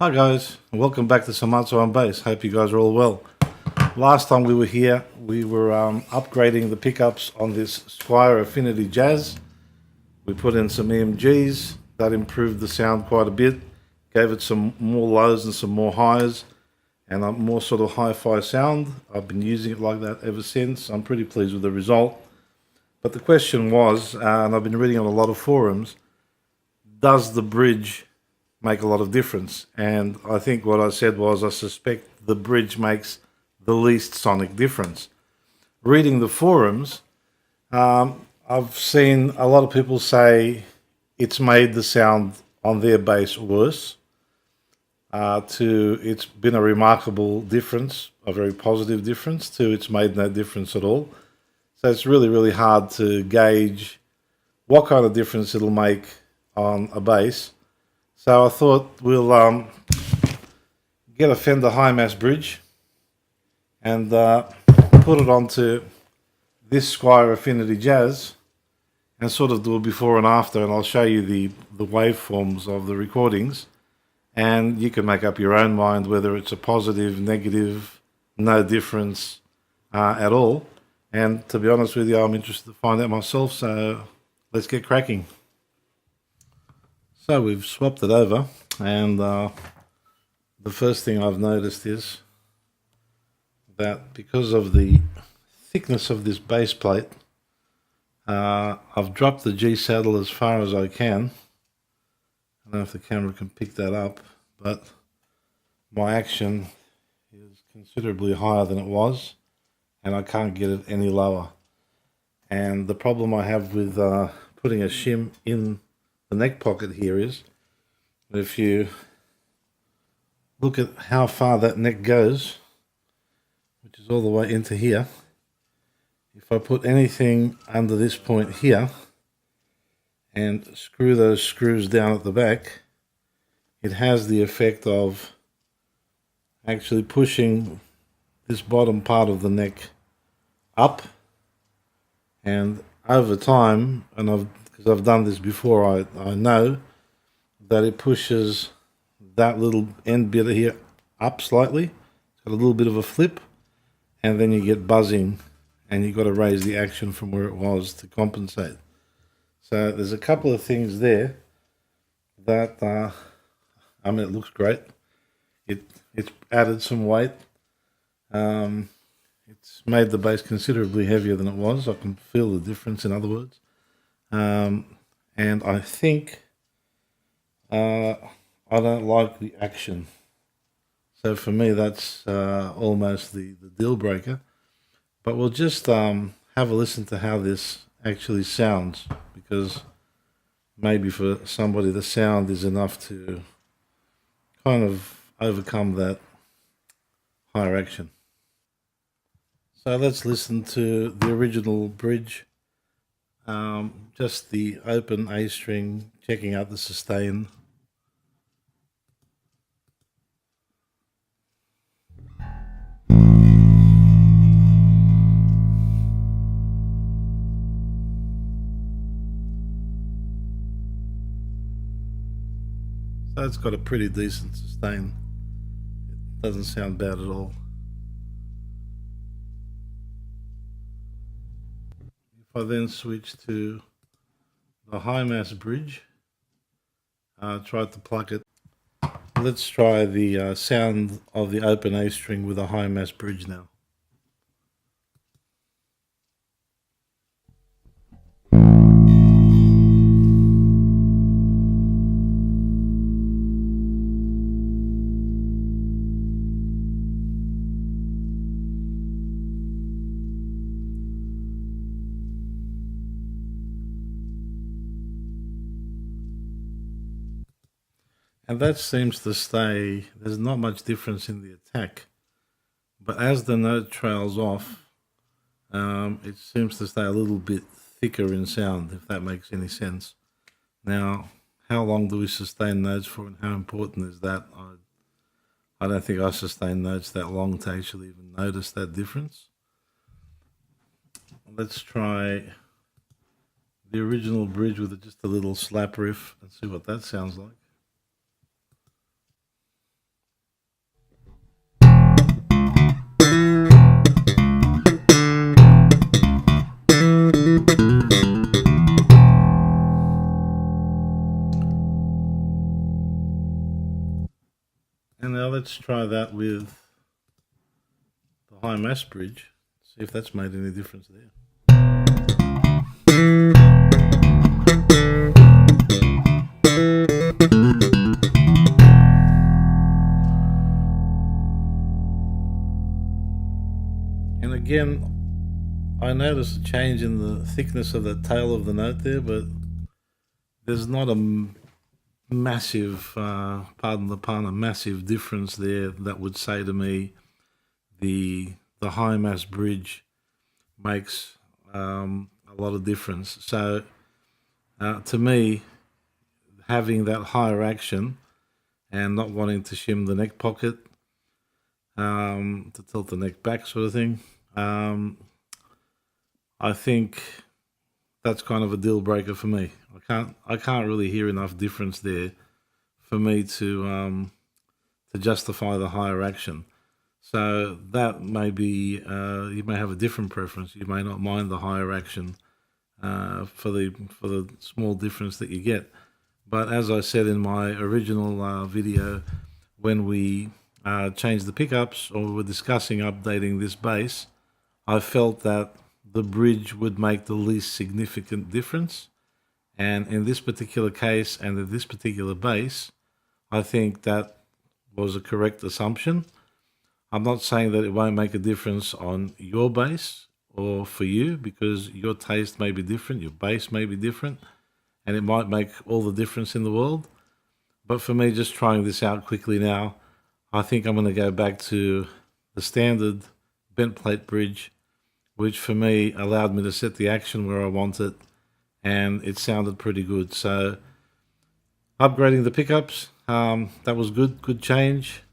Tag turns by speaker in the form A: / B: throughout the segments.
A: Hi guys, and welcome back to Samato on Bass. Hope you guys are all well. Last time we were here, we were upgrading the pickups on this Squier Affinity Jazz. We put in some EMGs, that improved the sound quite a bit, gave it some more lows and some more highs, and a more sort of hi-fi sound. I've been using it like that ever since. I'm pretty pleased with the result. But the question was, and I've been reading on a lot of forums, does the bridge make a lot of difference? And I think what I said was I suspect the bridge makes the least sonic difference. Reading the forums, I've seen a lot of people say it's made the sound on their bass worse. To it's been a remarkable difference, a very positive difference, to it's made no difference at all. So it's really, really hard to gauge what kind of difference it'll make on a bass. So I thought we'll get a Fender high mass bridge and put it onto this Squier Affinity Jazz and sort of do a before and after, and I'll show you the waveforms of the recordings, and you can make up your own mind whether it's a positive, negative, no difference at all. And to be honest with you, I'm interested to find out myself, so let's get cracking. So we've swapped it over, and the first thing I've noticed is that because of the thickness of this base plate, I've dropped the G saddle as far as I can. I don't know if the camera can pick that up, but my action is considerably higher than it was, and I can't get it any lower. And the problem I have with putting a shim in the neck pocket here is that if you look at how far that neck goes, which is all the way into here, if I put anything under this point here and screw those screws down at the back, it has the effect of actually pushing this bottom part of the neck up, and over time, and because I've done this before, I know that it pushes that little end bit here up slightly. It's got a little bit of a flip, and then you get buzzing, and you've got to raise the action from where it was to compensate. So there's a couple of things there that, I mean, it looks great. It's added some weight. It's made the bass considerably heavier than it was. I can feel the difference, in other words. And I think I don't like the action. So for me, that's almost the deal breaker. But we'll just have a listen to how this actually sounds, because maybe for somebody the sound is enough to kind of overcome that higher action. So let's listen to the original bridge, just the open A string, checking out the sustain. So it's got a pretty decent sustain. It doesn't sound bad at all. If I then switch to the high mass bridge, try to pluck it. Let's try the sound of the open A string with a high mass bridge now. And that seems to stay, there's not much difference in the attack. But as the note trails off, it seems to stay a little bit thicker in sound, if that makes any sense. Now, how long do we sustain notes for, and how important is that? I don't think I sustain notes that long to actually even notice that difference. Let's try the original bridge with just a little slap riff and see what that sounds like. let's try that with the high mass bridge. See if that's made any difference there. And again, I noticed a change in the thickness of the tail of the note there, but there's not a massive, pardon the pun, a massive difference there that would say to me the high mass bridge makes a lot of difference. So to me, having that higher action and not wanting to shim the neck pocket, to tilt the neck back sort of thing, I think that's kind of a deal breaker for me. I can't really hear enough difference there for me to justify the higher action. So that may be, you may have a different preference. You may not mind the higher action for the small difference that you get. But as I said in my original video, when we changed the pickups or we were discussing updating this bass, I felt that the bridge would make the least significant difference. And in this particular case and in this particular bass, I think that was a correct assumption. I'm not saying that it won't make a difference on your bass or for you, because your taste may be different, your bass may be different, and it might make all the difference in the world. But for me, just trying this out quickly now, I think I'm going to go back to the standard bent plate bridge, which for me allowed me to set the action where I want it, and it sounded pretty good. So upgrading the pickups, that was good change.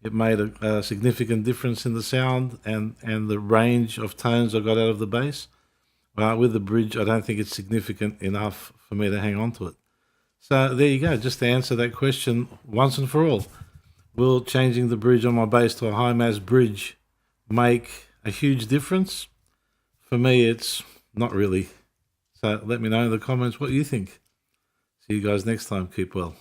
A: It made a significant difference in the sound and the range of tones I got out of the bass. With the bridge, I don't think it's significant enough for me to hang on to it. So there you go, just to answer that question once and for all. Will changing the bridge on my bass to a high mass bridge make a huge difference? For me, it's not really. So let me know in the comments what you think. See you guys next time. Keep well.